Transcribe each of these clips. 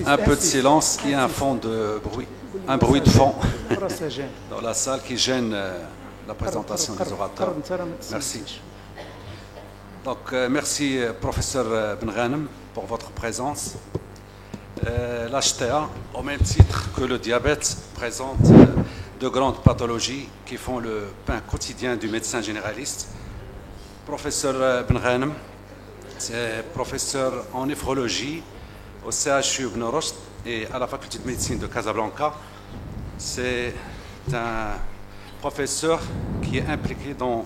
un peu de silence, il y a un fond de bruit, un bruit de fond dans la salle qui gêne la présentation des orateurs. Merci. Donc, merci, professeur Benghanem, pour votre présence. L'HTA, au même titre que le diabète, présente de grandes pathologies qui font le pain quotidien du médecin généraliste. Professeur Benghanem, c'est professeur en néphrologie au CHU Ibn Rushd et à la faculté de médecine de Casablanca. C'est un professeur qui est impliqué dans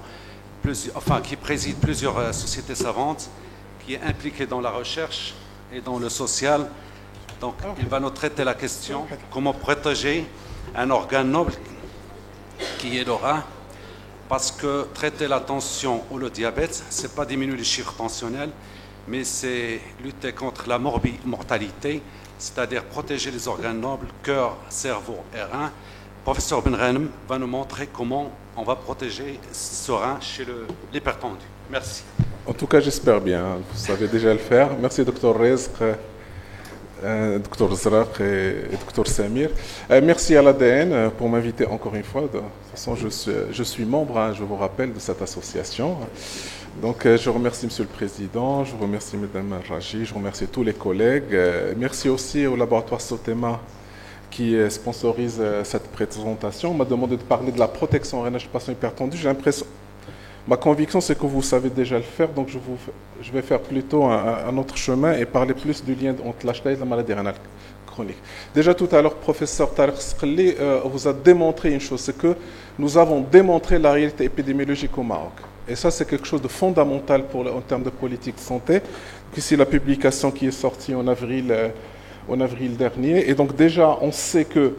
qui préside plusieurs sociétés savantes, qui est impliqué dans la recherche et dans le social. Donc, il va nous traiter la question comment protéger un organe noble qui est le rein, parce que traiter la tension ou le diabète, ce n'est pas diminuer les chiffres tensionnels, mais c'est lutter contre la mortalité, c'est-à-dire protéger les organes nobles, cœur, cerveau et rein. Professeur Benghanem va nous montrer comment on va protéger ce rein chez l'hypertendu. Merci. En tout cas, j'espère bien. Vous savez déjà le faire. Merci, Dr Rezq, Dr Zraq et Dr Samir. Merci à l'ADN pour m'inviter encore une fois. De toute façon, je suis membre, je vous rappelle, de cette association. Donc, je remercie Monsieur le Président, je remercie Mme Raji, je remercie tous les collègues. Merci aussi au laboratoire Sotema qui sponsorise cette présentation. On m'a demandé de parler de la protection rénale chez les patients hypertendus. J'ai l'impression, ma conviction, c'est que vous savez déjà le faire, donc je vais faire plutôt un autre chemin et parler plus du lien entre l'HTA et la maladie rénale chronique. Déjà tout à l'heure, professeur Tariq Sqli vous a démontré une chose, c'est que nous avons démontré la réalité épidémiologique au Maroc. Et ça, c'est quelque chose de fondamental en termes de politique de santé. Ici, la publication qui est sortie en avril dernier. Et donc déjà, on sait qu'il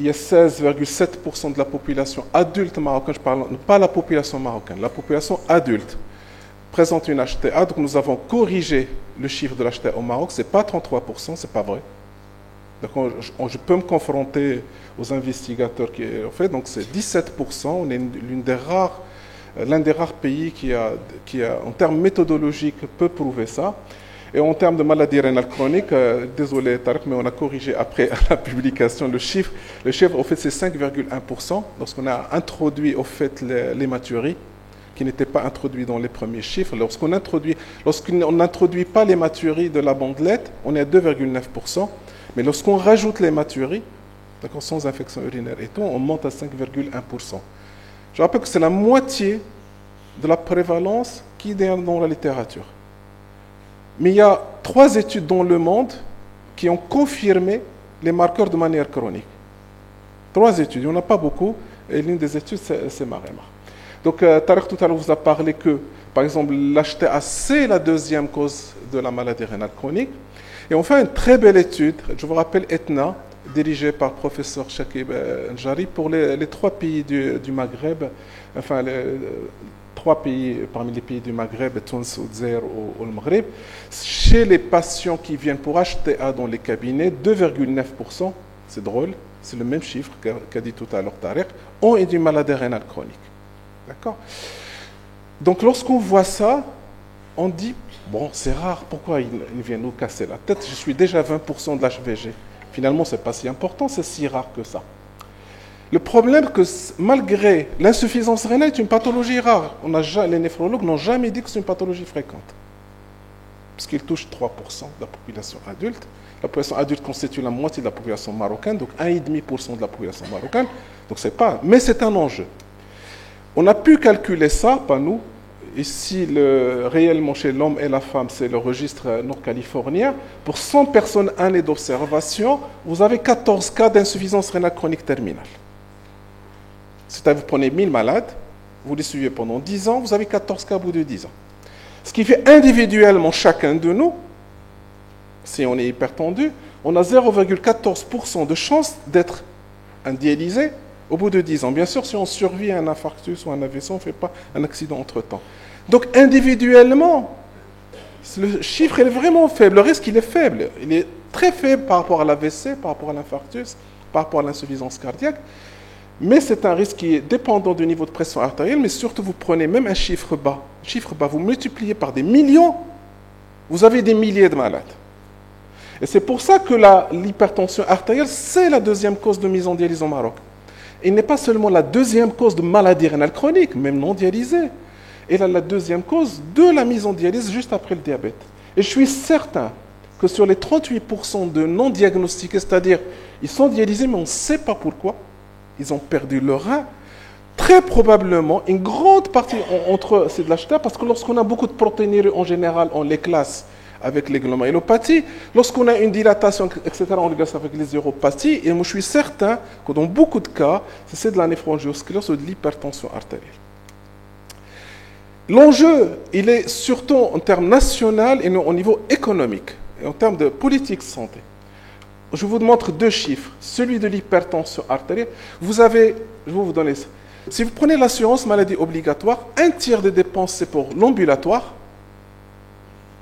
y a 16,7% de la population adulte marocaine, je parle pas la population marocaine, la population adulte présente une HTA. Donc nous avons corrigé le chiffre de l'HTA au Maroc. Ce n'est pas 33%, ce n'est pas vrai. Donc je peux me confronter aux investigateurs qui ont fait. Donc c'est 17%. On est l'un des rares pays qui a, en termes méthodologiques, peut prouver ça. Et en termes de maladie rénale chronique, désolé Tariq, mais on a corrigé après la publication le chiffre. Le chiffre, au fait, c'est 5,1%. Lorsqu'on a introduit, au fait, l'hématurie, qui n'était pas introduit dans les premiers chiffres. Lorsqu'on n'introduit pas l'hématurie de la bandelette, on est à 2,9%. Mais lorsqu'on rajoute l'hématurie, d'accord, sans infection urinaire et tout, on monte à 5,1%. Je rappelle que c'est la moitié de la prévalence qui est dans la littérature. Mais il y a 3 études dans le monde qui ont confirmé les marqueurs de manière chronique. 3 études, il n'y en a pas beaucoup, et l'une des études, c'est Marema. Donc, Tariq tout à l'heure vous a parlé que, par exemple, l'HTA, c'est la deuxième cause de la maladie rénale chronique. Et on fait une très belle étude, je vous rappelle ETNA, dirigée par le professeur Chakib Njari, pour les 3 pays du Maghreb, enfin, 3 pays parmi les pays du Maghreb, Tunis, Oudzer ou le Maghreb. Chez les patients qui viennent pour HTA dans les cabinets, 2,9%, c'est drôle, c'est le même chiffre qu'a dit tout à l'heure Tariq, ont une maladie rénale chronique. D'accord? Donc lorsqu'on voit ça, on dit, bon, c'est rare, pourquoi ils viennent nous casser la tête? Je suis déjà à 20% de l'HVG. Finalement, ce n'est pas si important, c'est si rare que ça. Le problème, c'est que malgré l'insuffisance rénale, c'est une pathologie rare. Les néphrologues n'ont jamais dit que c'est une pathologie fréquente. Parce qu'il touche 3% de la population adulte. La population adulte constitue la moitié de la population marocaine, donc 1,5% de la population marocaine. Donc c'est pas, mais c'est un enjeu. On a pu calculer ça, pas nous. Ici, réellement chez l'homme et la femme, c'est le registre nord-californien. Pour 100 personnes années d'observation, vous avez 14 cas d'insuffisance rénale chronique terminale. C'est-à-dire, vous prenez 1000 malades, vous les suivez pendant 10 ans, vous avez 14 cas au bout de 10 ans. Ce qui fait individuellement chacun de nous, si on est hypertendu, on a 0,14% de chance d'être dialysé au bout de 10 ans. Bien sûr, si on survit à un infarctus ou un AVC, on ne fait pas un accident entre-temps. Donc, individuellement, le chiffre est vraiment faible. Le risque, il est faible. Il est très faible par rapport à l'AVC, par rapport à l'infarctus, par rapport à l'insuffisance cardiaque. Mais c'est un risque qui est dépendant du niveau de pression artérielle, mais surtout, vous prenez même un chiffre bas. Chiffre bas, vous multipliez par des millions, vous avez des milliers de malades. Et c'est pour ça que l'hypertension artérielle, c'est la deuxième cause de mise en dialyse au Maroc. Il n'est pas seulement la deuxième cause de maladie rénale chronique, même non dialysée. Elle est la deuxième cause de la mise en dialyse juste après le diabète. Et je suis certain que sur les 38% de non diagnostiqués, c'est-à-dire ils sont dialysés mais on ne sait pas pourquoi, ils ont perdu leur rein, très probablement, une grande partie entre c'est de l'HTA, parce que lorsqu'on a beaucoup de protéinuries en général, on les classe avec les glomérulopathies. Lorsqu'on a une dilatation, etc., on les classe avec les uropathies. Et moi, je suis certain que dans beaucoup de cas, c'est de la néphrangioschlérose ou de l'hypertension artérielle. L'enjeu, il est surtout en termes national et non au niveau économique, et en termes de politique de santé. Je vous montre deux chiffres. Celui de l'hypertension artérielle, je vais vous donner ça. Si vous prenez l'assurance maladie obligatoire, un tiers des dépenses, c'est pour l'ambulatoire.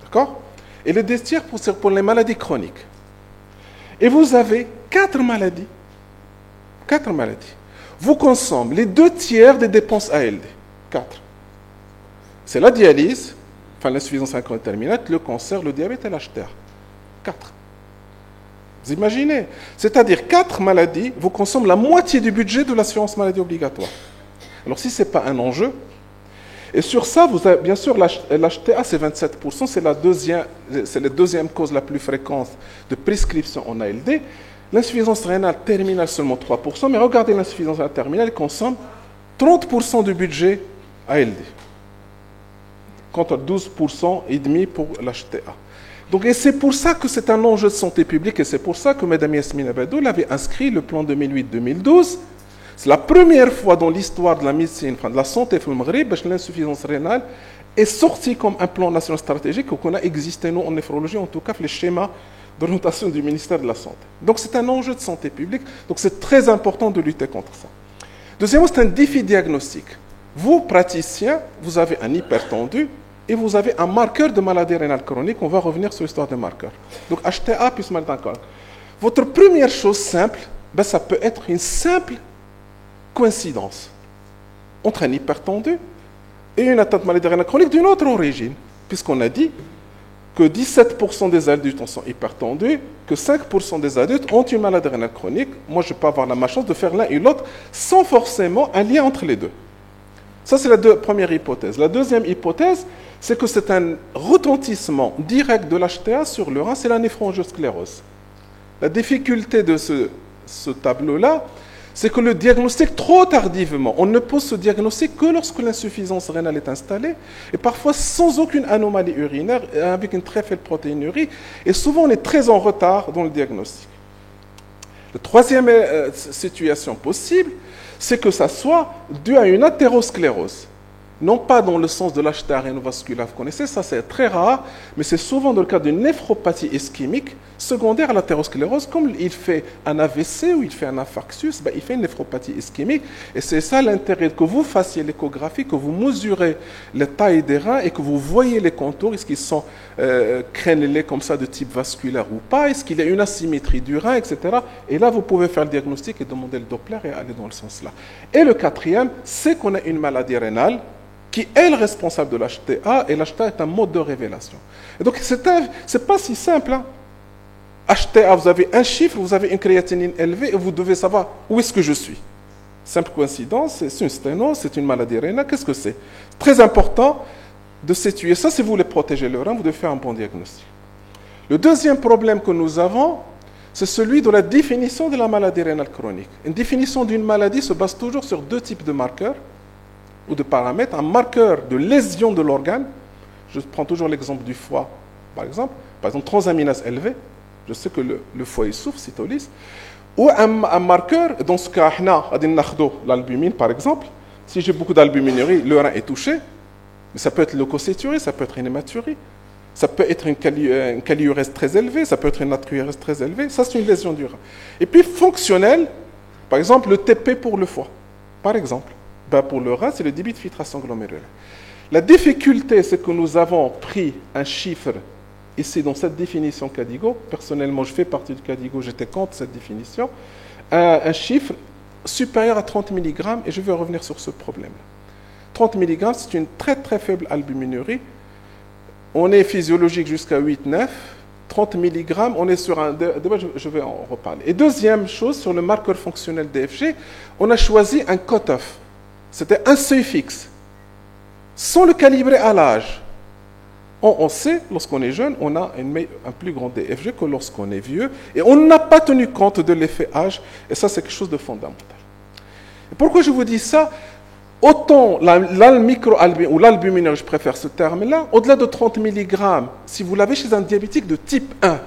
D'accord? Et le 2 tiers, c'est pour les maladies chroniques. Et vous avez 4 maladies. 4 maladies. Vous consommez les 2 tiers des dépenses ALD. 4. C'est la dialyse, enfin l'insuffisance rénale terminale, le cancer, le diabète et l'HTA. 4. Vous imaginez? C'est-à-dire 4 maladies, vous consommez la moitié du budget de l'assurance maladie obligatoire. Alors si ce n'est pas un enjeu, et sur ça, vous avez, bien sûr, l'HTA c'est 27%, c'est la deuxième cause la plus fréquente de prescription en ALD. L'insuffisance rénale terminale seulement 3%, mais regardez l'insuffisance rénale terminale, elle consomme 30% du budget ALD, contre 12% et demi pour l'HTA. Donc, et c'est pour ça que c'est un enjeu de santé publique, et c'est pour ça que Mme Yasmine Abadou avait inscrit le plan 2008-2012. C'est la première fois dans l'histoire de la médecine, enfin de la santé au Maghreb, que l'insuffisance rénale est sortie comme un plan national stratégique qu'on a existé, nous, en néphrologie, en tout cas, les schémas d'orientation du ministère de la Santé. Donc, c'est un enjeu de santé publique, donc c'est très important de lutter contre ça. Deuxièmement, c'est un défi diagnostique. Vous, praticiens, vous avez un hypertendu, et vous avez un marqueur de maladie rénale chronique. On va revenir sur l'histoire des marqueurs. Donc, HTA plus maladie rénale chronique. Votre première chose simple, ça peut être une simple coïncidence entre un hypertendu et une atteinte de maladie rénale chronique d'une autre origine. Puisqu'on a dit que 17% des adultes sont hypertendus, que 5% des adultes ont une maladie rénale chronique. Moi, je peux avoir la malchance de faire l'un et l'autre sans forcément un lien entre les deux. Ça, c'est la première hypothèse. La deuxième hypothèse, c'est que c'est un retentissement direct de l'HTA sur le rein, c'est la néphrangioschlérose. La difficulté de ce tableau-là, c'est que le diagnostic, trop tardivement, on ne pose ce diagnostic que lorsque l'insuffisance rénale est installée, et parfois sans aucune anomalie urinaire, avec une très faible protéinurie, et souvent on est très en retard dans le diagnostic. La troisième situation possible, c'est que ça soit dû à une athérosclérose. Non pas dans le sens de l'HTA rénovasculaire, vous connaissez, ça c'est très rare, mais c'est souvent dans le cas d'une néphropathie ischémique secondaire à l'athérosclérose, comme il fait un AVC ou il fait un infarctus, il fait une néphropathie ischémique, et c'est ça l'intérêt, que vous fassiez l'échographie, que vous mesurez la taille des reins et que vous voyez les contours, est-ce qu'ils sont crénelés comme ça de type vasculaire ou pas, est-ce qu'il y a une asymétrie du rein, etc. Et là, vous pouvez faire le diagnostic et demander le Doppler et aller dans le sens-là. Et le quatrième, c'est qu'on a une maladie rénale qui est le responsable de l'HTA, et l'HTA est un mode de révélation. Et donc, c'est pas si simple. HTA, vous avez un chiffre, vous avez une créatinine élevée, et vous devez savoir où est-ce que je suis. Simple coïncidence, c'est une sténose, c'est une maladie rénale, qu'est-ce que c'est? Très important de situer ça. Si vous voulez protéger le rein, vous devez faire un bon diagnostic. Le deuxième problème que nous avons, c'est celui de la définition de la maladie rénale chronique. Une définition d'une maladie se base toujours sur 2 types de marqueurs, ou de paramètres, un marqueur de lésion de l'organe. Je prends toujours l'exemple du foie, par exemple transaminase élevée, je sais que le foie il souffre, cytolyse, ou un marqueur, dans ce cas, l'albumine par exemple, si j'ai beaucoup d'albuminurie, le rein est touché, mais ça peut être leucocyturie, ça peut être une hématurie, ça peut être une kaliurèse très élevée, ça peut être une natriurèse très élevée, ça c'est une lésion du rein. Et puis fonctionnel, par exemple le TP pour le foie, par exemple. Pour le rein, c'est le débit de filtration glomérulaire. La difficulté, c'est que nous avons pris un chiffre ici dans cette définition CADIGO. Personnellement, je fais partie du CADIGO, j'étais contre cette définition. Un chiffre supérieur à 30 mg, et je vais revenir sur ce problème. 30 mg, c'est une très très faible albuminurie. On est physiologique jusqu'à 8-9. 30 mg, on est sur un débat, je vais en reparler. Et deuxième chose, sur le marqueur fonctionnel DFG, on a choisi un cut-off. C'était un seuil fixe. Sans le calibrer à l'âge. On sait, lorsqu'on est jeune, on a un plus grand DFG que lorsqu'on est vieux. Et on n'a pas tenu compte de l'effet âge. Et ça, c'est quelque chose de fondamental. Et pourquoi je vous dis ça? Autant ou l'albuminurie, je préfère ce terme-là, au-delà de 30 mg, si vous l'avez chez un diabétique de type 1,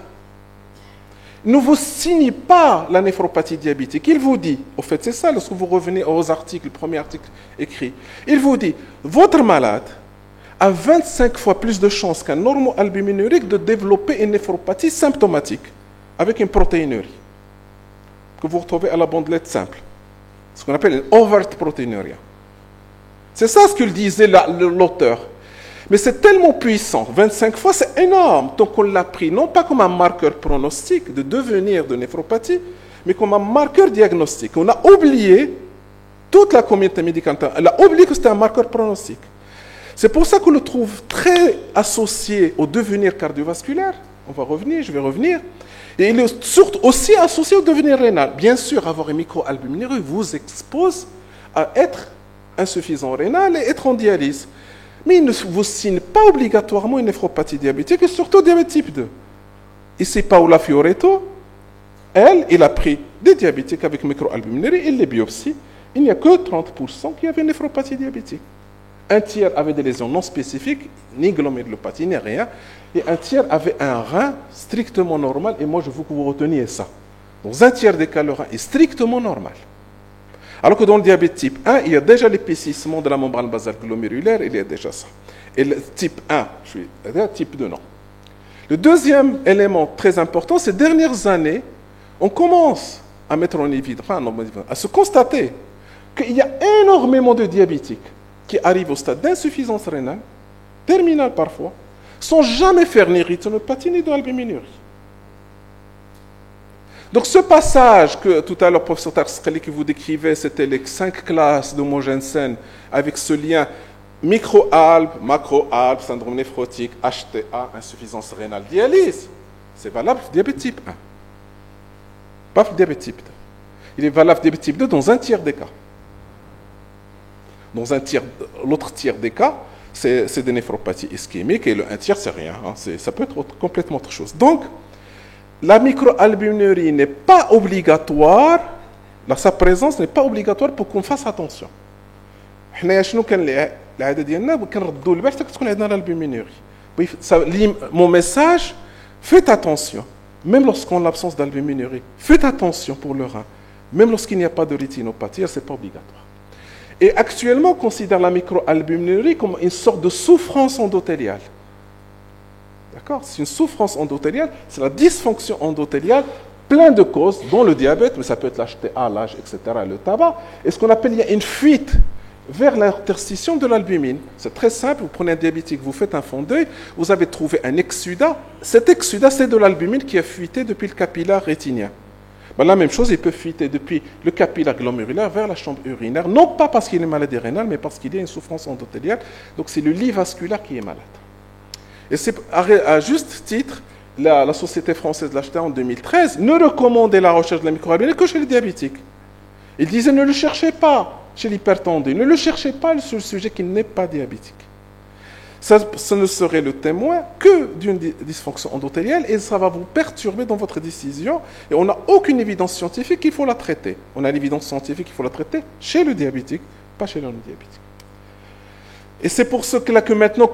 ne vous signe pas la néphropathie diabétique. Il vous dit, au fait c'est ça, lorsque vous revenez aux articles, le premier article écrit, il vous dit, votre malade a 25 fois plus de chances qu'un normo-albuminurique de développer une néphropathie symptomatique, avec une protéinurie, que vous retrouvez à la bandelette simple, ce qu'on appelle une overt proteinuria. C'est ça ce que disait l'auteur. Mais c'est tellement puissant, 25 fois, c'est énorme. Donc on l'a pris non pas comme un marqueur pronostic de devenir de néphropathie, mais comme un marqueur diagnostique. On a oublié, toute la communauté médicale, elle a oublié que c'était un marqueur pronostic. C'est pour ça qu'on le trouve très associé au devenir cardiovasculaire. Je vais revenir. Et il est surtout aussi associé au devenir rénal. Bien sûr, avoir une microalbuminurie vous expose à être insuffisant rénal et être en dialyse. Mais il ne vous signe pas obligatoirement une néphropathie diabétique et surtout diabète type 2. Ici, Paola Fioretto, il a pris des diabétiques avec microalbuminurie, il les biopsie. Il n'y a que 30% qui avaient une néphropathie diabétique. Un tiers avait des lésions non spécifiques, ni glomérulopathie, ni rien. Et un tiers avait un rein strictement normal. Et moi, je veux que vous reteniez ça. Dans un tiers des cas, le rein est strictement normal. Alors que dans le diabète type 1, il y a déjà l'épaississement de la membrane basale glomérulaire, il y a déjà ça. Et le type 1, type 2, non. Le deuxième élément très important, ces dernières années, on commence à mettre en évidence, à se constater qu'il y a énormément de diabétiques qui arrivent au stade d'insuffisance rénale, terminale parfois, sans jamais faire ni rétinopathie ni d'albuminurie. Donc ce passage que tout à l'heure, professeur Tarskhali, qui vous décrivait, c'était les 5 classes d'homogène avec ce lien micro-albe, macro-albe, syndrome néphrotique, HTA, insuffisance rénale, dialyse. C'est valable pour diabète type 1. Pas pour diabète type 2. Il est valable pour diabète type 2 dans un tiers des cas. Dans l'autre tiers des cas, c'est des néphropathies ischémiques et le un tiers, c'est rien. Ça peut être complètement autre chose. Donc, la microalbuminurie n'est pas obligatoire, sa présence n'est pas obligatoire pour qu'on fasse attention. Mon message, faites attention, même lorsqu'on a l'absence d'albuminurie. Faites attention pour le rein, même lorsqu'il n'y a pas de rétinopathie, ce n'est pas obligatoire. Et actuellement, on considère la microalbuminurie comme une sorte de souffrance endothéliale. D'accord? C'est une souffrance endothéliale, c'est la dysfonction endothéliale, plein de causes, dont le diabète, mais ça peut être l'HTA, l'âge, etc., le tabac. Et ce qu'on appelle, il y a une fuite vers l'interstition de l'albumine. C'est très simple, vous prenez un diabétique, vous faites un fond d'œil, vous avez trouvé un exsudat. Cet exsudat, c'est de l'albumine qui a fuité depuis le capillaire rétinien. La même chose, il peut fuiter depuis le capillaire glomérulaire vers la chambre urinaire, non pas parce qu'il est maladie rénale, mais parce qu'il y a une souffrance endothéliale. Donc c'est le lit vasculaire qui est malade. Et c'est à juste titre, la Société française de l'HTA en 2013 ne recommandait la recherche de la microalbuminurie que chez les diabétiques. Il disait ne le cherchez pas chez l'hypertendu, ne le cherchez pas sur le sujet qui n'est pas diabétique. Ça ne serait le témoin que d'une dysfonction endothéliale et ça va vous perturber dans votre décision. Et on n'a aucune évidence scientifique qu'il faut la traiter. On a l'évidence scientifique qu'il faut la traiter chez le diabétique, pas chez le non-diabétique. Et c'est pour cela que maintenant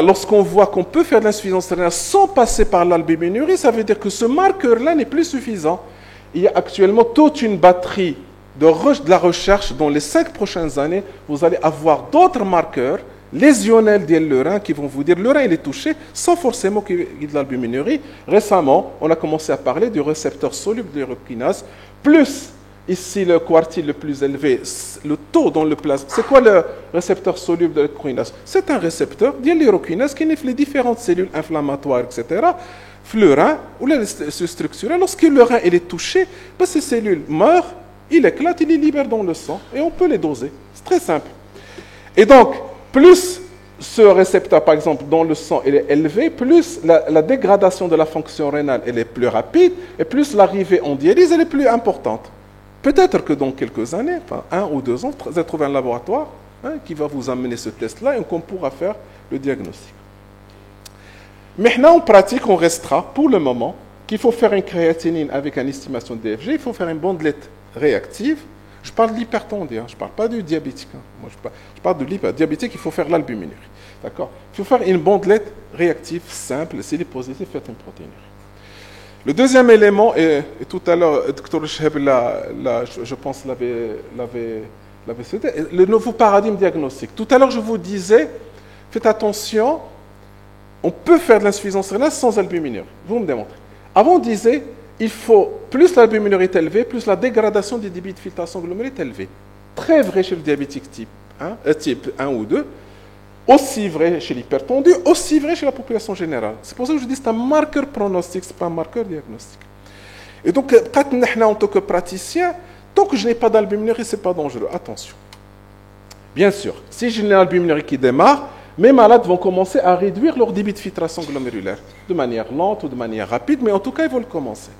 lorsqu'on voit qu'on peut faire de l'insuffisance rénale sans passer par l'albuminurie, ça veut dire que ce marqueur-là n'est plus suffisant. Il y a actuellement toute une batterie de la recherche. Dans les 5 prochaines années, vous allez avoir d'autres marqueurs lésionnels du rein qui vont vous dire le rein il est touché sans forcément qu'il y ait de l'albuminurie. Récemment, on a commencé à parler du récepteur soluble de l'urokinase, plus ici le quartile le plus élevé, le taux dans le plasma. C'est quoi le récepteur soluble de l'urokinase? C'est un récepteur de l'urokinase qui nifle les différentes cellules inflammatoires, etc. Le rein, ou se structurer. Lorsque le rein il est touché, ces cellules meurent, il éclate, il les libère dans le sang et on peut les doser. C'est très simple. Et donc, plus ce récepteur, par exemple, dans le sang, il est élevé, plus la dégradation de la fonction rénale, elle est plus rapide, et plus l'arrivée en dialyse, elle est plus importante. Peut-être que dans quelques années, enfin 1 ou 2 ans, vous allez trouver un laboratoire qui va vous amener ce test-là et qu'on pourra faire le diagnostic. Maintenant, en pratique, on restera, pour le moment, qu'il faut faire une créatinine avec une estimation de DFG, il faut faire une bandelette réactive. Je parle de l'hypertendie, je ne parle pas du diabétique. Moi, je parle de l'hyperdiabétique, il faut faire l'albuminurie. D'accord? Il faut faire une bandelette réactive simple. S'il est positif, faites une protéinurie. Le deuxième élément, et tout à l'heure, le Dr Cheheb, je pense, l'avait cité, le nouveau paradigme diagnostique. Tout à l'heure, je vous disais, faites attention, on peut faire de l'insuffisance rénale sans albuminurie. Vous me démontrez. Avant, on disait, il faut, plus l'albuminurie est élevée, plus la dégradation des débits de filtration glomérulée est élevée. Très vrai chez le diabétique type 1 ou 2, aussi vrai chez l'hypertendu, aussi vrai chez la population générale. C'est pour ça que je dis que c'est un marqueur pronostique, ce n'est pas un marqueur diagnostique. Et donc, en tant que praticien, tant que je n'ai pas d'albuminurie, ce n'est pas dangereux. Attention. Bien sûr, si j'ai une albuminurie qui démarre, mes malades vont commencer à réduire leur débit de filtration glomérulaire, de manière lente ou de manière rapide, mais en tout cas, ils vont le commencer.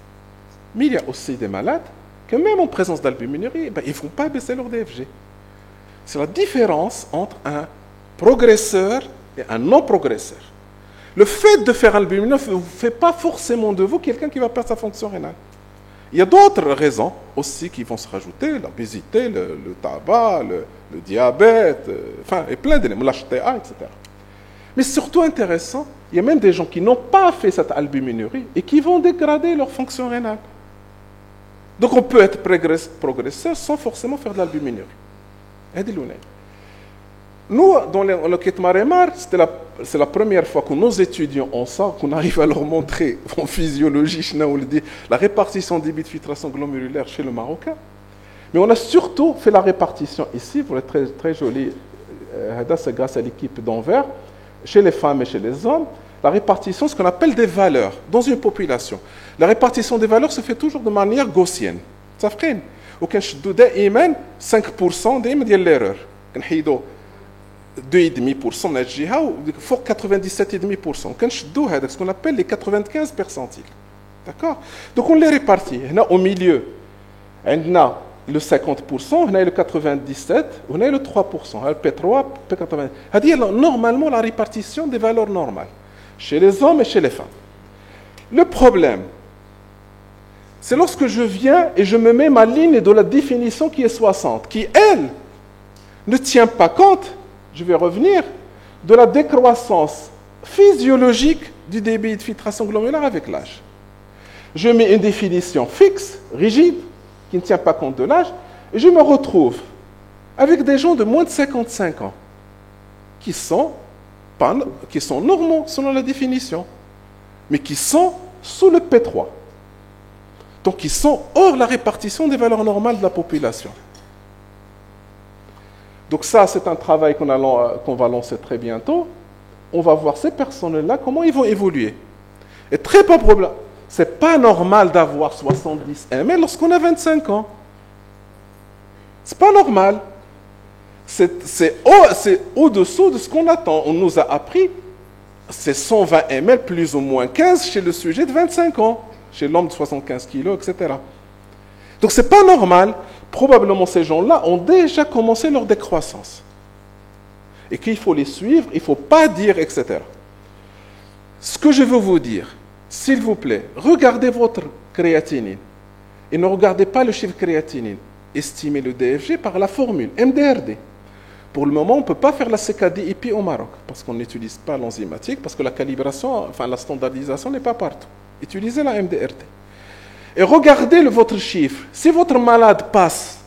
Mais il y a aussi des malades que même en présence d'albuminurie, ils ne vont pas baisser leur DFG. C'est la différence entre un progresseur et un non-progresseur. Le fait de faire albuminurie ne fait pas forcément de vous quelqu'un qui va perdre sa fonction rénale. Il y a d'autres raisons aussi qui vont se rajouter, l'obésité, le tabac, le diabète, et plein d'éléments, l'HTA, etc. Mais surtout intéressant, il y a même des gens qui n'ont pas fait cette albuminurie et qui vont dégrader leur fonction rénale. Donc on peut être progresseur sans forcément faire de l'albuminurie. Nous, dans le Ketmaremar, c'est la première fois que nos étudiants ont ça, qu'on arrive à leur montrer en physiologie, la répartition des débits de filtration glomérulaire chez le Marocain. Mais on a surtout fait la répartition ici, vous êtes très, très joli, c'est grâce à l'équipe d'Anvers, chez les femmes et chez les hommes, la répartition, ce qu'on appelle des valeurs dans une population. La répartition des valeurs se fait toujours de manière gaussienne. Ça fait aucun chedou 5% de l'erreur. 2,5% من الجهه فوق 97,5%. كنشدو هذاك ce qu'on appelle les 95 percentiles. D'accord? Donc on les répartit. Là au milieu, on a le 50%, on a le 97, on a le 3%, le P3, P80. C'est-à-dire normalement la répartition des valeurs normales chez les hommes et chez les femmes. Le problème, c'est lorsque je viens et je me mets ma ligne de la définition qui est 60, qui elle ne tient pas compte, je vais revenir, de la décroissance physiologique du débit de filtration glomérulaire avec l'âge. Je mets une définition fixe, rigide, qui ne tient pas compte de l'âge, et je me retrouve avec des gens de moins de 55 ans qui sont normaux selon la définition, mais qui sont sous le P3. Donc ils sont hors la répartition des valeurs normales de la population. Donc ça, c'est un travail qu'on va lancer très bientôt. On va voir ces personnes-là, comment ils vont évoluer. Et très peu problème. Ce n'est pas normal d'avoir 70 ml lorsqu'on a 25 ans. Ce n'est pas normal. C'est au-dessous de ce qu'on attend. On nous a appris, c'est 120 ml plus ou moins 15 chez le sujet de 25 ans, chez l'homme de 75 kg, etc. Donc ce n'est pas normal. Probablement ces gens-là ont déjà commencé leur décroissance. Et qu'il faut les suivre, il ne faut pas dire, etc. Ce que je veux vous dire, s'il vous plaît, regardez votre créatinine. Et ne regardez pas le chiffre créatinine. Estimez le DFG par la formule MDRD. Pour le moment, on ne peut pas faire la CKD-IP au Maroc, parce qu'on n'utilise pas l'enzymatique, parce que la calibration, la standardisation n'est pas partout. Utilisez la MDRD. Et regardez votre chiffre. Si votre malade passe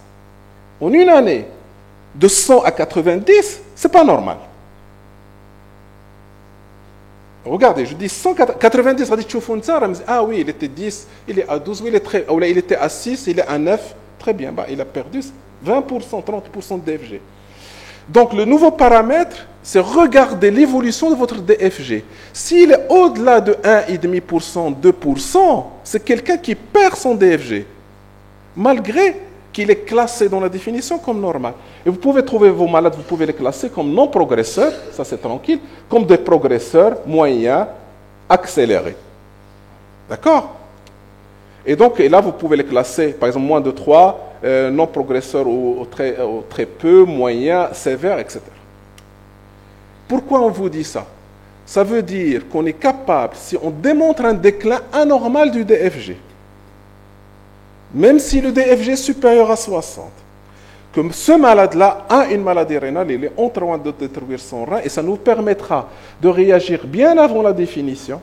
en une année de 100 à 90, ce n'est pas normal. Regardez, je dis 190, ah oui, il était 10, il est à 12, oui, il était à 6, il est à 9, très bien, il a perdu 20%, 30% de DFG. Donc le nouveau paramètre, c'est regarder l'évolution de votre DFG. S'il est au-delà de 1,5%, 2%, c'est quelqu'un qui perd son DFG, malgré qu'il est classé dans la définition comme normal. Et vous pouvez trouver vos malades, vous pouvez les classer comme non progresseurs, ça c'est tranquille, comme des progresseurs moyens, accélérés. D'accord? Et donc, et là, vous pouvez les classer, par exemple, moins de 3, non progresseurs ou très peu, moyens, sévères, etc. Pourquoi on vous dit ça? Ça veut dire qu'on est capable, si on démontre un déclin anormal du DFG, même si le DFG est supérieur à 60, que ce malade-là a une maladie rénale, il est en train de détruire son rein, et ça nous permettra de réagir bien avant la définition,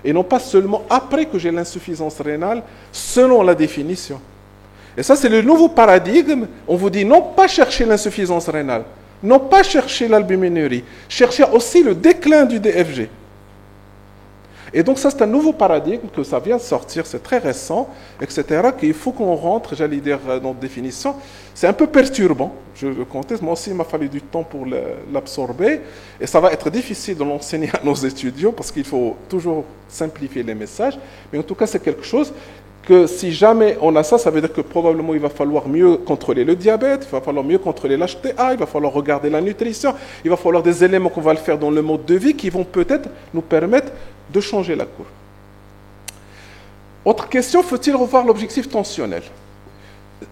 et non pas seulement après que j'ai l'insuffisance rénale, selon la définition. Et ça, c'est le nouveau paradigme. On vous dit non pas chercher l'insuffisance rénale, non pas chercher l'albuminurie, chercher aussi le déclin du DFG. Et donc ça, c'est un nouveau paradigme que ça vient de sortir, c'est très récent, etc., qu'il faut qu'on rentre, j'allais dire, dans la définition. C'est un peu perturbant, je le conteste. Moi aussi, il m'a fallu du temps pour l'absorber. Et ça va être difficile de l'enseigner à nos étudiants parce qu'il faut toujours simplifier les messages. Mais en tout cas, c'est quelque chose que si jamais on a ça, ça veut dire que probablement il va falloir mieux contrôler le diabète, il va falloir mieux contrôler l'HTA, il va falloir regarder la nutrition, il va falloir des éléments qu'on va le faire dans le mode de vie qui vont peut-être nous permettre de changer la courbe. Autre question, faut-il revoir l'objectif tensionnel?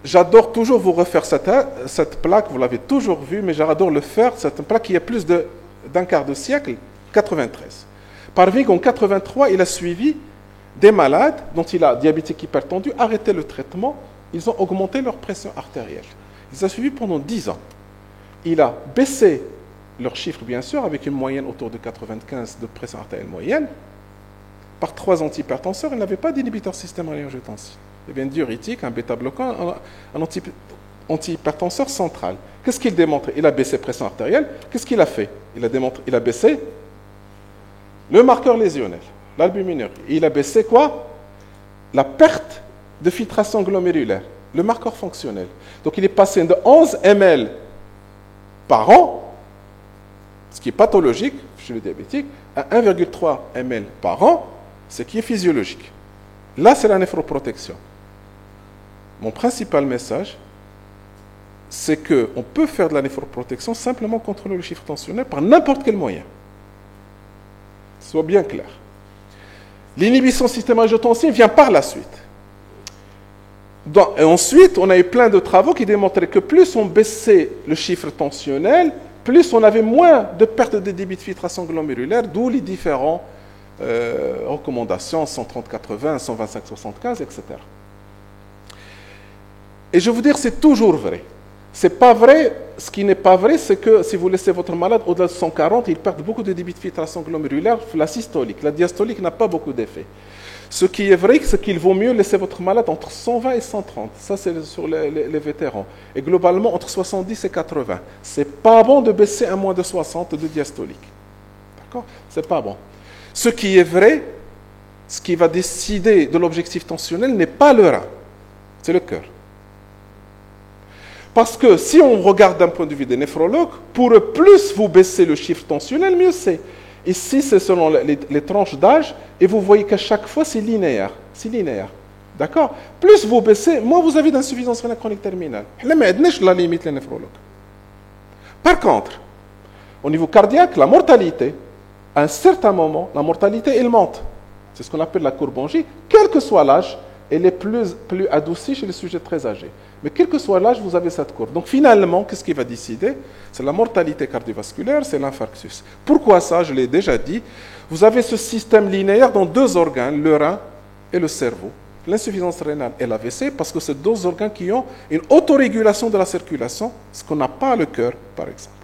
J'adore toujours vous refaire cette plaque, vous l'avez toujours vue, mais j'adore le faire, cette plaque qui a plus d'un quart de siècle, 93. Parvig, en 83, il a suivi des malades dont il a diabétique hypertendu, arrêté le traitement, ils ont augmenté leur pression artérielle. Il les a suivis pendant 10 ans. Il a baissé leurs chiffres, bien sûr, avec une moyenne autour de 95 de pression artérielle moyenne. Par 3 antihypertenseurs, il n'avait pas d'inhibiteur système-angiotensin. Il y avait un diurétique, un bêta-bloquant, un antihypertenseur central. Qu'est-ce qu'il démontre? Il a baissé la pression artérielle. Qu'est-ce qu'il a fait? Il a baissé le marqueur lésionnel, l'albuminurie. Il a baissé quoi? La perte de filtration glomérulaire, le marqueur fonctionnel. Donc il est passé de 11 ml par an, ce qui est pathologique chez le diabétique, à 1,3 ml par an, ce qui est physiologique. Là, c'est la néphroprotection. Mon principal message, c'est qu'on peut faire de la néphroprotection simplement contrôler le chiffre tensionnel par n'importe quel moyen. Soit bien clair. L'inhibition système-angiotensin vient par la suite. Et ensuite, on a eu plein de travaux qui démontraient que plus on baissait le chiffre tensionnel, plus on avait moins de perte de débit de filtration glomérulaire, d'où les différents recommandations 130-80, 125-75, etc. Et je veux vous dire, c'est toujours vrai. C'est pas vrai. Ce qui n'est pas vrai, c'est que si vous laissez votre malade au-delà de 140, il perd beaucoup de débit de filtration glomérulaire, la systolique. La diastolique n'a pas beaucoup d'effet. Ce qui est vrai, c'est qu'il vaut mieux laisser votre malade entre 120 et 130. Ça, c'est sur les vétérans. Et globalement, entre 70 et 80. C'est pas bon de baisser à moins de 60 de diastolique. D'accord? C'est pas bon. Ce qui est vrai, ce qui va décider de l'objectif tensionnel n'est pas le rein, c'est le cœur. Parce que si on regarde d'un point de vue des néphrologues, pour plus vous baissez le chiffre tensionnel, mieux c'est. Ici, c'est selon les tranches d'âge, et vous voyez qu'à chaque fois, c'est linéaire. C'est linéaire. D'accord? Plus vous baissez, moins vous avez d'insuffisance rénale chronique terminale. Là, mais la limite, les néphrologues. Par contre, au niveau cardiaque, la mortalité, à un certain moment, la mortalité, elle monte. C'est ce qu'on appelle la courbe J. Quel que soit l'âge, elle est plus adoucie chez les sujets très âgés. Mais quel que soit l'âge, vous avez cette courbe. Donc finalement, qu'est-ce qui va décider? C'est la mortalité cardiovasculaire, c'est l'infarctus. Pourquoi ça? Je l'ai déjà dit. Vous avez ce système linéaire dans 2 organes, le rein et le cerveau. L'insuffisance rénale et l'AVC, parce que c'est 2 organes qui ont une autorégulation de la circulation, ce qu'on n'a pas le cœur, par exemple.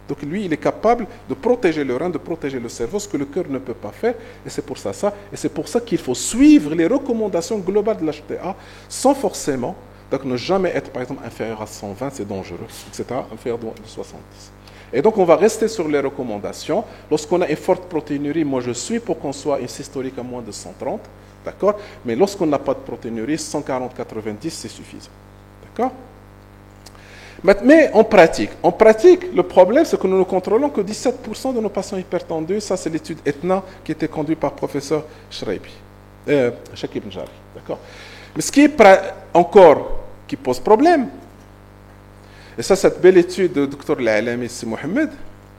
Donc lui, il est capable de protéger le rein, de protéger le cerveau, ce que le cœur ne peut pas faire. Et c'est pour ça. Et c'est pour ça qu'il faut suivre les recommandations globales de l'HTA sans forcément, donc ne jamais être, par exemple, inférieur à 120, c'est dangereux, etc., inférieur à 70. Et donc, on va rester sur les recommandations. Lorsqu'on a une forte protéinurie, moi, je suis pour qu'on soit une systolique à moins de 130, d'accord? Mais lorsqu'on n'a pas de protéinurie, 140-90, c'est suffisant, d'accord? Mais en pratique, le problème, c'est que nous ne contrôlons que 17% de nos patients hypertendus. Ça, c'est l'étude ETNA qui était conduite par le professeur Shakib Njari. D'accord? Mais ce qui est qui pose problème. Et ça, cette belle étude du docteur Al-Alami Si Mohamed,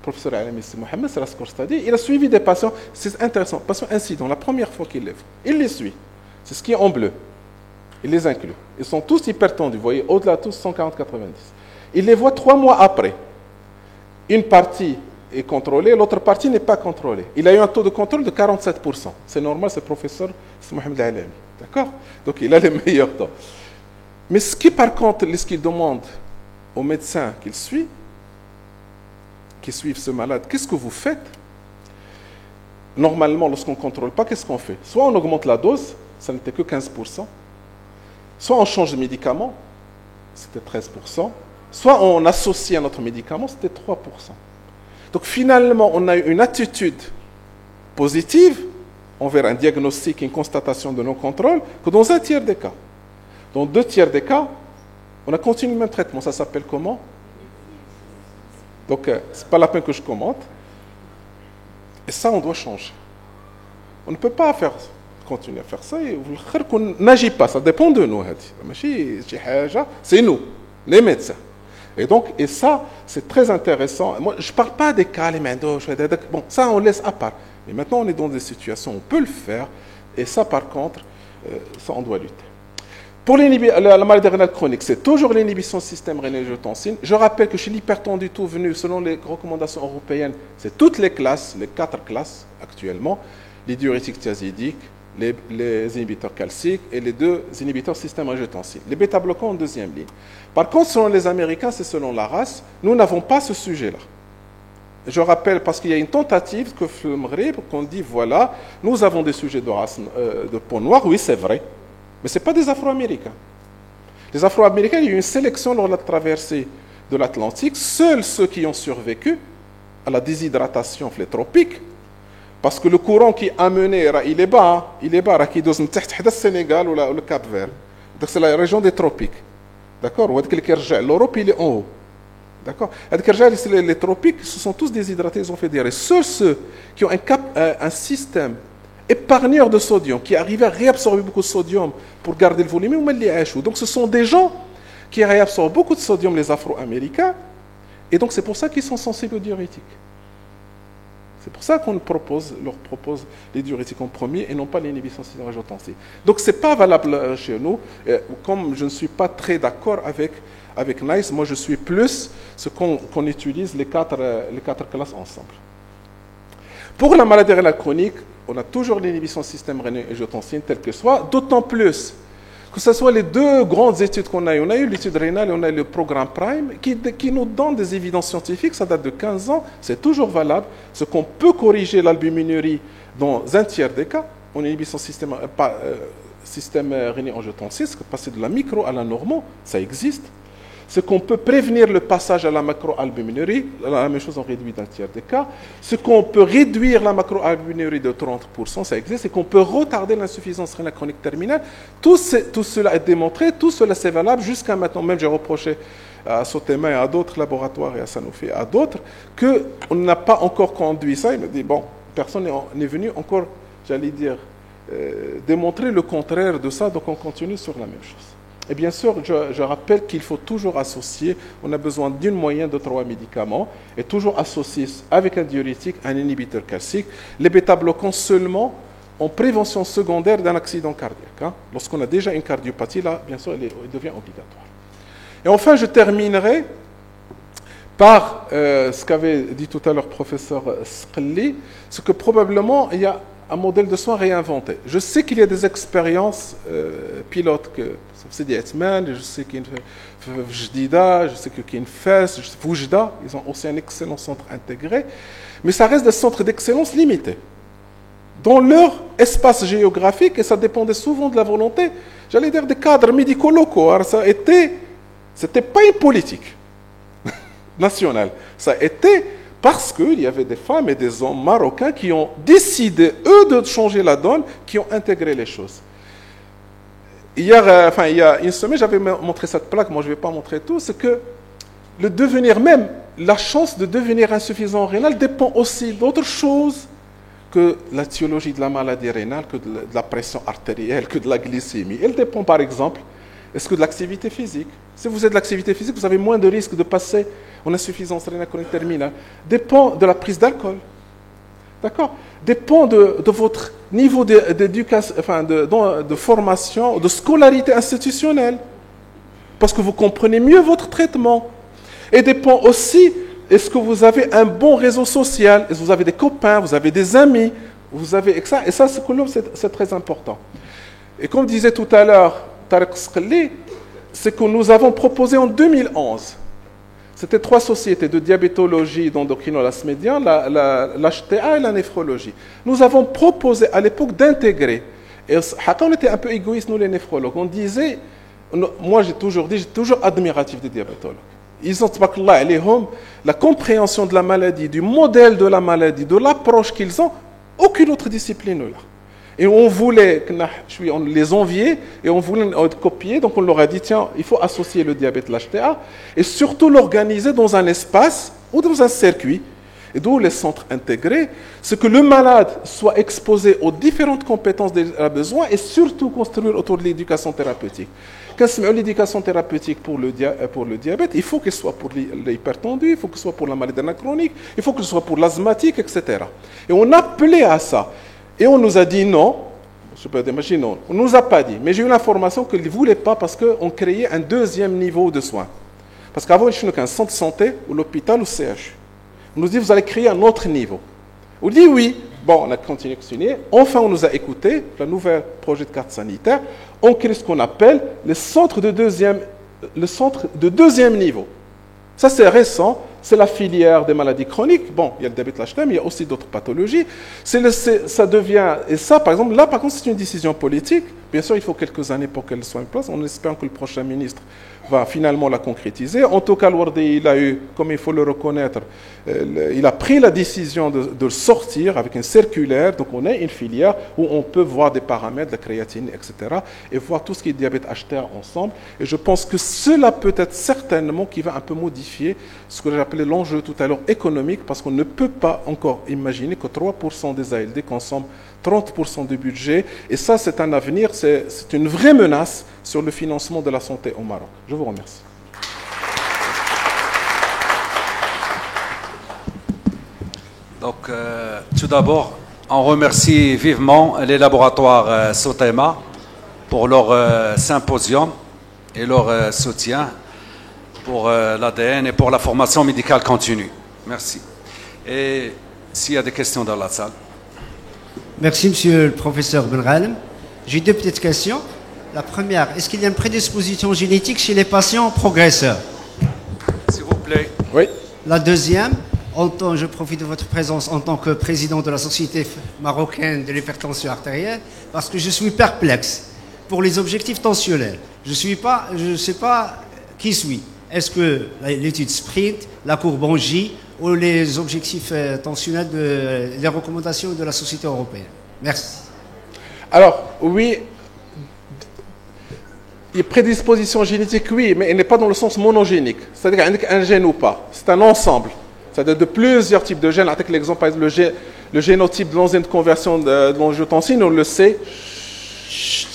professeur Al-Alami Si Mohamed, c'est la score study, il a suivi des patients, c'est intéressant, patients incidents, la première fois qu'il les voit, il les suit. C'est ce qui est en bleu. Il les inclut. Ils sont tous hypertendus, vous voyez, au-delà tous 140-90. Il les voit 3 mois après. Une partie est contrôlée, l'autre partie n'est pas contrôlée. Il a eu un taux de contrôle de 47%. C'est normal, c'est le professeur Mohamed Al-Alami. D'accord? Donc il a les meilleurs taux. Mais ce qui, par contre, ce qu'il demande aux médecins qu'il suit, qui suivent ce malade, qu'est-ce que vous faites? Normalement, lorsqu'on ne contrôle pas, qu'est-ce qu'on fait? Soit on augmente la dose, ça n'était que 15%, soit on change de médicament, c'était 13%, soit on associe à notre médicament, c'était 3%. Donc finalement, on a eu une attitude positive envers un diagnostic, une constatation de non-contrôle, que dans un tiers des cas. Dans 2 tiers des cas, on a continué le même traitement. Ça s'appelle comment? Donc, ce n'est pas la peine que je commente. Et ça, on doit changer. On ne peut pas continuer à faire ça et on n'agit pas. Ça dépend de nous. C'est nous, les médecins. Et ça, c'est très intéressant. Moi, je ne parle pas des cas, les mains d'oche. Bon, ça, on laisse à part. Mais maintenant, on est dans des situations où on peut le faire. Et ça, par contre, ça, on doit lutter. Pour la maladie rénale chronique, c'est toujours l'inhibition du système rénine-angiotensine. Je rappelle que chez l'hypertendu tout venu, selon les recommandations européennes, c'est toutes les classes, les 4 classes actuellement, les diurétiques thiazidiques, les inhibiteurs calciques et les 2 inhibiteurs système angiotensine. Les bêta-bloquants en 2e ligne. Par contre, selon les Américains, c'est selon la race, nous n'avons pas ce sujet-là. Je rappelle, parce qu'il y a une tentative que le Maghreb, qu'on dit, voilà, nous avons des sujets de race de peau noire, oui, c'est vrai. Mais ce n'est pas des Afro-Américains. Les Afro-Américains, il y a eu une sélection lors de la traversée de l'Atlantique. Seuls ceux qui ont survécu à la déshydratation tropique, parce que le courant qui a mené, il est bas, qui doit être le Sénégal ou le Cap-Vert. Donc c'est la région des tropiques. D'accord? L'Europe, il est en haut. D'accord? Les tropiques, ce sont tous déshydratés, ils ont fait des arrêts. Seuls ceux qui ont un système épargneur de sodium, qui arrivent à réabsorber beaucoup de sodium pour garder le volume, donc ce sont des gens qui réabsorbent beaucoup de sodium, les Afro-Américains, et donc c'est pour ça qu'ils sont sensibles aux diurétiques. C'est pour ça qu'on leur propose les diurétiques en premier et non pas l'inhibition de l'angiotensine. Donc ce n'est pas valable chez nous. Comme je ne suis pas très d'accord avec NICE, moi je suis plus ce qu'on utilise les quatre classes ensemble. Pour la maladie rénale chronique, on a toujours l'inhibition du système rénine-angiotensine tel que soit, d'autant plus que ce soit les 2 grandes études qu'on a eues. On a eu l'étude rénale et on a eu le programme PRIME qui nous donne des évidences scientifiques, ça date de 15 ans, c'est toujours valable, ce qu'on peut corriger l'albuminurie dans un tiers des cas, en inhibition système rénine-angiotensine, c'est passer de la micro à la normale, ça existe. Ce qu'on peut prévenir le passage à la macroalbuminurie, la même chose on réduit d'un tiers des cas. Ce qu'on peut réduire la macroalbuminurie de 30%, ça existe. Et qu'on peut retarder l'insuffisance rénale chronique terminale. Tout cela est démontré, tout cela c'est valable jusqu'à maintenant. Même j'ai reproché à Sotema et à d'autres laboratoires et à Sanofi et à d'autres qu'on n'a pas encore conduit ça. Il me dit, bon, personne n'est venu encore, j'allais dire, démontrer le contraire de ça, donc on continue sur la même chose. Et bien sûr, je rappelle qu'il faut toujours associer, on a besoin d'un moyen de 3 médicaments, et toujours associer avec un diurétique un inhibiteur calcique. Les bêta-bloquants seulement en prévention secondaire d'un accident cardiaque. Lorsqu'on a déjà une cardiopathie, là, bien sûr, il devient obligatoire. Et enfin, je terminerai par ce qu'avait dit tout à l'heure le professeur Sqli, c'est que probablement il y a un modèle de soins réinventé. Je sais qu'il y a des expériences pilotes que c'est des Hetman, je sais qu'il y a une Jdida, je sais qu'il y a une FES, Foujda, ils ont aussi un excellent centre intégré, mais ça reste des centres d'excellence limités dans leur espace géographique et ça dépendait souvent de la volonté, j'allais dire des cadres médicaux locaux. Alors c'était pas une politique nationale, ça a été parce qu'il y avait des femmes et des hommes marocains qui ont décidé, eux, de changer la donne, qui ont intégré les choses. Il y a une semaine, j'avais montré cette plaque, moi je ne vais pas montrer tout, c'est que le devenir même, la chance de devenir insuffisant rénal dépend aussi d'autres choses que la théologie de la maladie rénale, que de la pression artérielle, que de la glycémie. Elle dépend par exemple Est-ce que de l'activité physique? Si vous êtes de l'activité physique, vous avez moins de risques de passer en insuffisance rénale chronique terminale. Dépend de la prise d'alcool. D'accord? Dépend de votre niveau d'éducation, enfin de formation, de scolarité institutionnelle. Parce que vous comprenez mieux votre traitement. Et dépend aussi, est-ce que vous avez un bon réseau social? Est-ce que vous avez des copains? Vous avez des amis? Vous avez ça? Et ça, c'est très important. Et comme disait tout à l'heure Tariq Sqelli, c'est que nous avons proposé en 2011, c'était 3 sociétés de diabétologie, d'endocrinologie, l'HTA et la néphrologie. Nous avons proposé à l'époque d'intégrer, et on était un peu égoïstes, nous les néphrologues, on disait, moi j'ai toujours admiratif des diabétologues. Ils ont, la compréhension de la maladie, du modèle de la maladie, de l'approche qu'ils ont, aucune autre discipline là. Et on voulait, on les enviait et on voulait copier, donc on leur a dit, tiens, il faut associer le diabète, l'HTA, et surtout l'organiser dans un espace ou dans un circuit, et d'où les centres intégrés, c'est que le malade soit exposé aux différentes compétences qu'il a besoin, et surtout construire autour de l'éducation thérapeutique. Quand c'est l'éducation thérapeutique pour le diabète, il faut qu'elle soit pour l'hypertendu, il faut qu'elle soit pour la maladie chronique, il faut qu'elle soit pour l'asthmatique, etc. Et on appelait à ça. Et on nous a dit non, je peux imaginer non, on ne nous a pas dit, mais j'ai eu l'information qu'ils ne voulaient pas parce qu'on créait un deuxième niveau de soins. Parce qu'avant, il n'y a qu'un centre de santé, ou l'hôpital, ou CHU. On nous dit, vous allez créer un autre niveau. On dit oui, bon, on a continué à signer, enfin on nous a écouté, le nouvel projet de carte sanitaire, on crée ce qu'on appelle le centre de deuxième niveau. Ça c'est récent. C'est la filière des maladies chroniques. Bon, il y a le diabète l'HTM, mais il y a aussi d'autres pathologies. Ça devient, et ça, par exemple, là, par contre, c'est une décision politique. Bien sûr, il faut quelques années pour qu'elle soit en place. On espère que le prochain ministre va finalement la concrétiser. En tout cas, Wardi, il a eu, comme il faut le reconnaître, il a pris la décision de sortir avec une circulaire. Donc, on a une filière où on peut voir des paramètres, la créatine, etc. et voir tout ce qui est diabète HTA ensemble. Et je pense que cela peut être certainement qui va un peu modifier ce que j'appelais l'enjeu tout à l'heure économique, parce qu'on ne peut pas encore imaginer que 3% des ALD consomment 30% du budget. Et ça, c'est un avenir, c'est une vraie menace sur le financement de la santé au Maroc. Je vous remercie. Donc, tout d'abord, on remercie vivement les laboratoires Sotema pour leur symposium et leur soutien pour l'ADN et pour la formation médicale continue. Merci. Et s'il y a des questions dans la salle. Merci, monsieur le professeur Benralem. J'ai 2 petites questions. La première, est-ce qu'il y a une prédisposition génétique chez les patients progresseurs? S'il vous plaît. Oui. La deuxième, je profite de votre présence en tant que président de la Société marocaine de l'hypertension artérielle, parce que je suis perplexe pour les objectifs tensionnels. Je ne sais pas qui suit. Est-ce que l'étude SPRINT, la courbe en J, ou les objectifs tensionnels, les recommandations de la Société européenne? Merci. Alors, oui, il y a prédisposition génétique, oui, mais elle n'est pas dans le sens monogénique. C'est-à-dire qu'il y a un gène ou pas. C'est un ensemble. C'est-à-dire de plusieurs types de gènes. Avec l'exemple, par exemple, le génotype de l'enzyme de conversion de l'angiotensine, on le sait.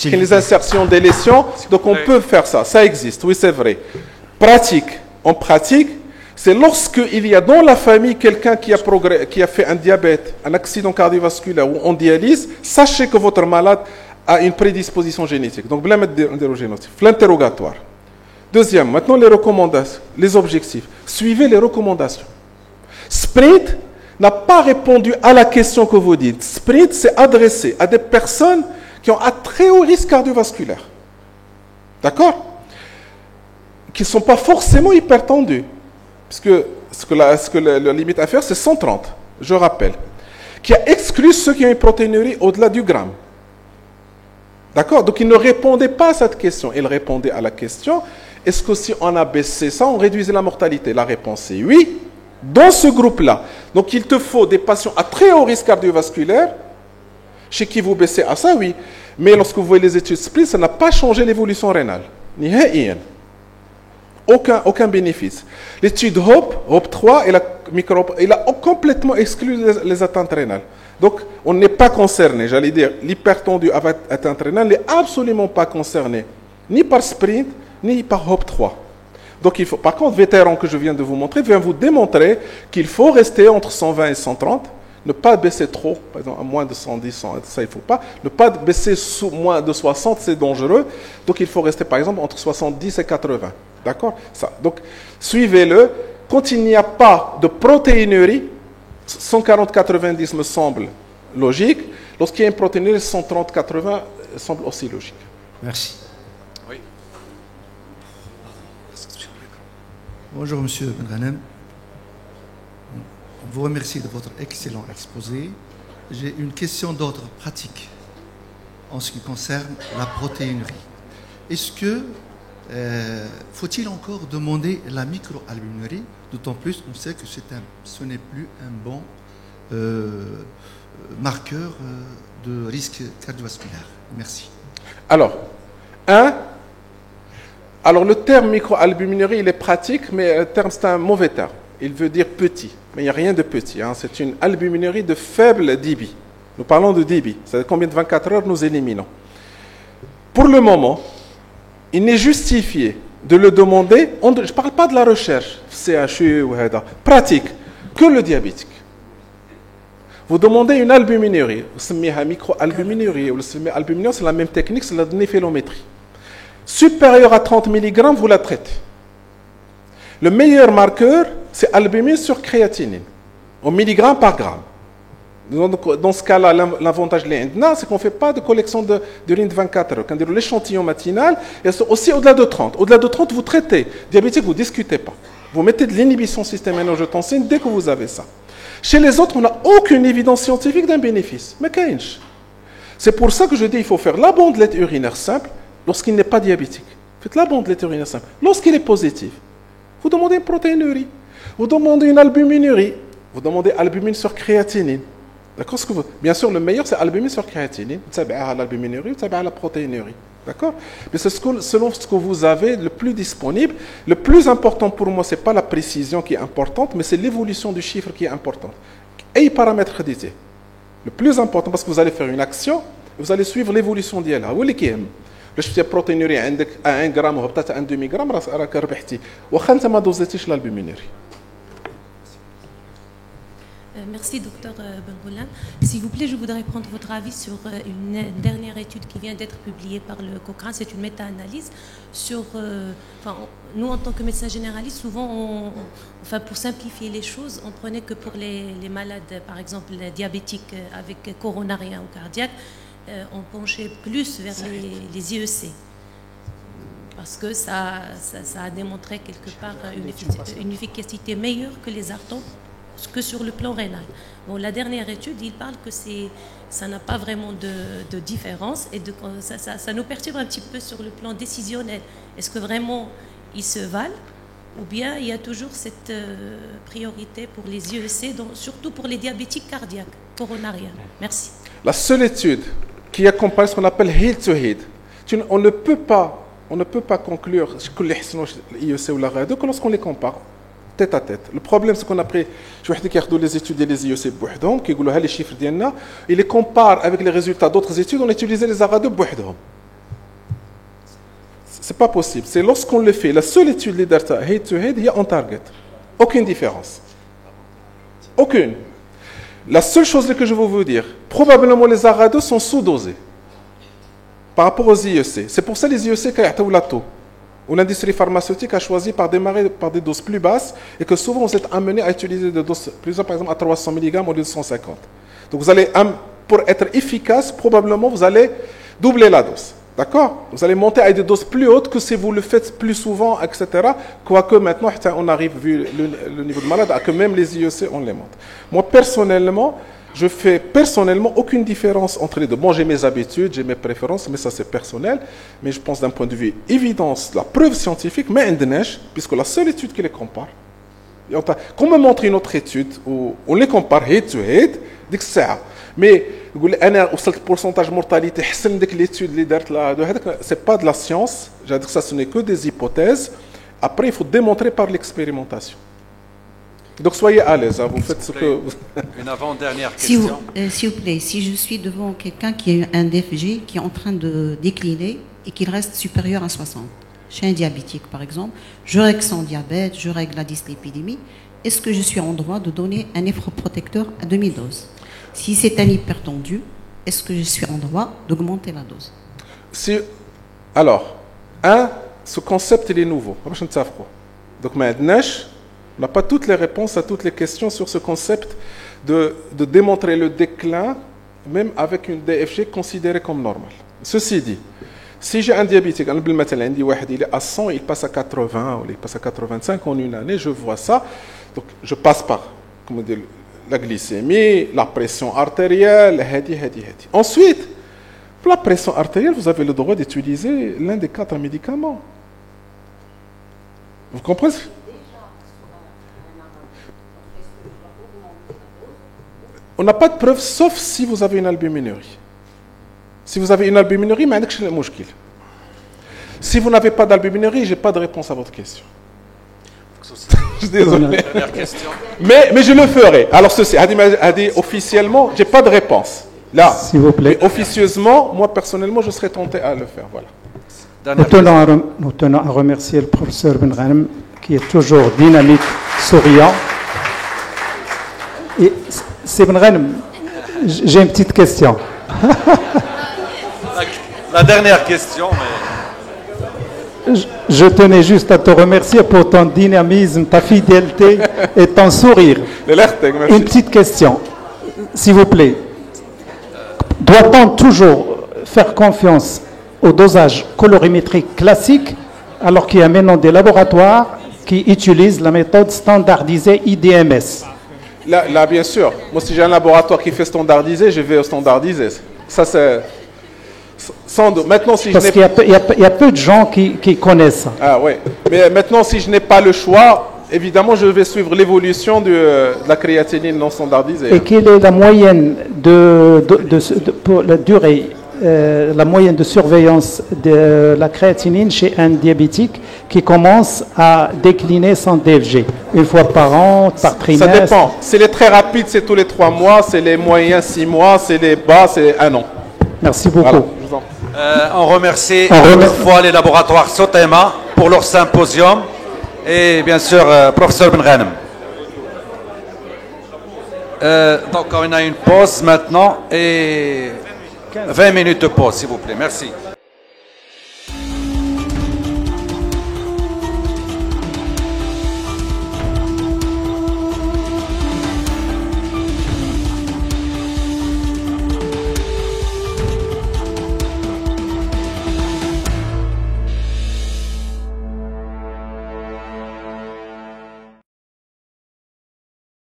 Il y a les insertions, délétions. Donc, on peut faire ça. Ça existe, oui, c'est vrai. En pratique, c'est lorsqu'il y a dans la famille quelqu'un qui a fait un diabète, un accident cardiovasculaire ou en dialyse, sachez que votre malade a une prédisposition génétique. Donc, vous mettre un génotype. L'interrogatoire. Deuxième, maintenant les recommandations, les objectifs. Suivez les recommandations. SPRINT n'a pas répondu à la question que vous dites. SPRINT s'est adressé à des personnes qui ont un très haut risque cardiovasculaire. D'accord? Qui ne sont pas forcément hypertendus. Parce que la limite à faire, c'est 130, je rappelle. Qui a exclu ceux qui ont une protéinurie au-delà du gramme. D'accord? Donc, il ne répondait pas à cette question. Il répondait à la question, est-ce que si on a baissé ça, on réduisait la mortalité? La réponse est oui. Dans ce groupe-là. Donc, il te faut des patients à très haut risque cardiovasculaire, chez qui vous baissez à ça, oui. Mais lorsque vous voyez les études SPLIT, ça n'a pas changé l'évolution rénale. Ni aucun bénéfice. L'étude HOPE 3, il a complètement exclu les atteintes rénales. Donc, on n'est pas concerné. J'allais dire, l'hypertendu avec atteinte rénale n'est absolument pas concerné ni par sprint, ni par hop 3. Donc il faut, par contre, vétéran que je viens de vous montrer vient vous démontrer qu'il faut rester entre 120 et 130, ne pas baisser trop, par exemple à moins de 110, 100, ça il ne faut pas, ne pas baisser sous moins de 60, c'est dangereux, donc il faut rester par exemple entre 70 et 80, d'accord? Ça. Donc suivez-le, quand il n'y a pas de protéinurie, 140-90 me semble logique, lorsqu'il y a une protéinurie, 130-80 semble aussi logique. Merci. Oui. Bonjour Monsieur Benranem. Je vous remercie de votre excellent exposé. J'ai une question d'ordre pratique en ce qui concerne la protéinurie. Est-ce que faut-il encore demander la microalbuminurie? D'autant plus on sait que ce n'est plus un bon marqueur de risque cardiovasculaire. Merci. Alors, le terme microalbuminurie, il est pratique, mais le terme, c'est un mauvais terme. Il veut dire petit, mais il n'y a rien de petit. Hein. C'est une albuminurie de faible débit. Nous parlons de débit. C'est combien de 24 heures nous éliminons. Pour le moment, il n'est justifié de le demander, je ne parle pas de la recherche, CHU ou pratique, que le diabétique. Vous demandez une albuminurie, vous mettez microalbuminurie, ou albuminurie, c'est la même technique, c'est la néphélométrie. Supérieure à 30 mg, vous la traitez. Le meilleur marqueur, c'est albumine sur créatinine, au milligramme par gramme. Dans ce cas-là, l'avantage de l'INDNA, c'est qu'on ne fait pas de collection d'urine de 24 heures. Quand on dit l'échantillon matinal, et aussi au-delà de 30. Au-delà de 30, vous traitez. Diabétique, vous ne discutez pas. Vous mettez de l'inhibition systémique-angiotensine dès que vous avez ça. Chez les autres, on n'a aucune évidence scientifique d'un bénéfice. Mais qu'est-ce? C'est pour ça que je dis qu'il faut faire la bandelette urinaire simple lorsqu'il n'est pas diabétique. Faites la bandelette urinaire simple. Lorsqu'il est positif, vous demandez une protéinurie. Vous demandez une albuminurie. Vous demandez albumine sur créatinine. D'accord? Bien sûr, le meilleur, c'est albumine sur créatinine. Vous savez l'albuminurie, vous savez la protéinurie. D'accord? Mais c'est selon ce que vous avez le plus disponible. Le plus important pour moi, ce n'est pas la précision qui est importante, mais c'est l'évolution du chiffre qui est importante. Et paramètre dité. Le plus important, parce que vous allez faire une action, vous allez suivre l'évolution d'elle. Où est-ce qu'il le chiffre de protéinurie à 1 gramme ou peut-être à 1 demi-gramme, vous allez faire une ما دوزتيش l'albuminurie. Merci, docteur Benroulan. S'il vous plaît, je voudrais prendre votre avis sur une dernière étude qui vient d'être publiée par le Cochrane. C'est une méta-analyse sur... nous, en tant que médecins généralistes, souvent, pour simplifier les choses, on prenait que pour les malades, par exemple, les diabétiques avec coronarien ou cardiaque, on penchait plus vers les IEC. Parce que ça a démontré quelque part une efficacité meilleure que les artons, que sur le plan rénal. Bon, la dernière étude, il parle que ça n'a pas vraiment de différence et ça nous perturbe un petit peu sur le plan décisionnel. Est-ce que vraiment ils se valent ou bien il y a toujours cette priorité pour les IEC, surtout pour les diabétiques cardiaques, coronariens? Merci. La seule étude qui accompagne ce qu'on appelle head-to-head, on ne peut pas conclure que les IEC ou la radio que lorsqu'on les compare tête à tête. Le problème, c'est qu'on a pris, je vais dire les études des IEC بوحدهم, qui disent les chiffres ديالنا, et les compare avec les résultats d'autres études, on utilisait les radios بوحدهم. C'est pas possible. C'est lorsqu'on le fait, la seule étude les data head to head, il y a on target. Aucune différence. Aucune. La seule chose que je veux vous dire, probablement les radios sont sous-dosés par rapport aux IEC. C'est pour ça que les IEC qui ont la taux. Où l'industrie pharmaceutique a choisi par démarrer par des doses plus basses et que souvent vous êtes amené à utiliser des doses plus par exemple à 300 mg au lieu de 150. Donc vous allez, pour être efficace, probablement vous allez doubler la dose. D'accord? Vous allez monter à des doses plus hautes que si vous le faites plus souvent, etc. Quoique maintenant, on arrive, vu le niveau de malade, à que même les IEC, on les monte. Moi, personnellement, je fais aucune différence entre les deux. Bon, j'ai mes habitudes, j'ai mes préférences, mais ça c'est personnel. Mais je pense d'un point de vue évidence, la preuve scientifique, mais indénèche, puisque la seule étude qui les compare, qu'on me montre une autre étude où on les compare head to head, dit que ça. Mais le pourcentage de mortalité, l'étude c'est pas de la science. Je veux dire que ça, ce n'est que des hypothèses. Après, il faut démontrer par l'expérimentation. Donc soyez à l'aise, hein, vous faites ce que... Une avant-dernière question. S'il vous plaît, si je suis devant quelqu'un qui a un DFG qui est en train de décliner et qu'il reste supérieur à 60. Chez un diabétique, par exemple, je règle son diabète, je règle la dyslipidémie. Est-ce que je suis en droit de donner un néphroprotecteur à demi-dose? Si c'est un hypertendu, est-ce que je suis en droit d'augmenter la dose? Alors, ce concept, il est nouveau. Donc, maintenant, on n'a pas toutes les réponses à toutes les questions sur ce concept de démontrer le déclin, même avec une DFG considérée comme normale. Ceci dit, si j'ai un diabétique, il est à 100, il passe à 80, ou il passe à 85 en une année, je vois ça. Donc, je passe par la glycémie, la pression artérielle, Ensuite, pour la pression artérielle, vous avez le droit d'utiliser l'un des 4 médicaments. Vous comprenez? On n'a pas de preuve, sauf si vous avez une albuminurie. Si vous avez une albuminurie, si vous n'avez pas d'albuminurie, je n'ai pas de réponse à votre question. Je suis désolé. Mais je le ferai. Alors ceci, officiellement, je n'ai pas de réponse. Là, s'il vous plaît. Mais officieusement, moi personnellement, je serais tenté à le faire. Voilà. Nous tenons à remercier le professeur Benrahnem, qui est toujours dynamique, souriant. Et c'est Benrahnem, j'ai une petite question. La dernière question, mais... Je tenais juste à te remercier pour ton dynamisme, ta fidélité et ton sourire. Une petite question, s'il vous plaît. Doit-on toujours faire confiance au dosage colorimétrique classique alors qu'il y a maintenant des laboratoires qui utilisent la méthode standardisée IDMS? Là, bien sûr. Moi, si j'ai un laboratoire qui fait standardisé, je vais au standardisé. Ça, c'est... Sans doute. Maintenant, si parce qu'il y a peu de gens qui connaissent ça. Ah oui. Mais maintenant, si je n'ai pas le choix, évidemment, je vais suivre l'évolution de la créatinine non standardisée. Et quelle est la moyenne pour la durée, la moyenne de surveillance de la créatinine chez un diabétique qui commence à décliner son DFG? Une fois par an, par trimestre? Ça dépend. C'est les très rapides, c'est tous les 3 mois. C'est les moyens, 6 mois. C'est les bas, c'est 1 an. Merci beaucoup. Voilà, on remercie une fois les laboratoires Sotema pour leur symposium et bien sûr professeur Benrahnem. Donc on a une pause maintenant et 20 minutes de pause s'il vous plaît. Merci.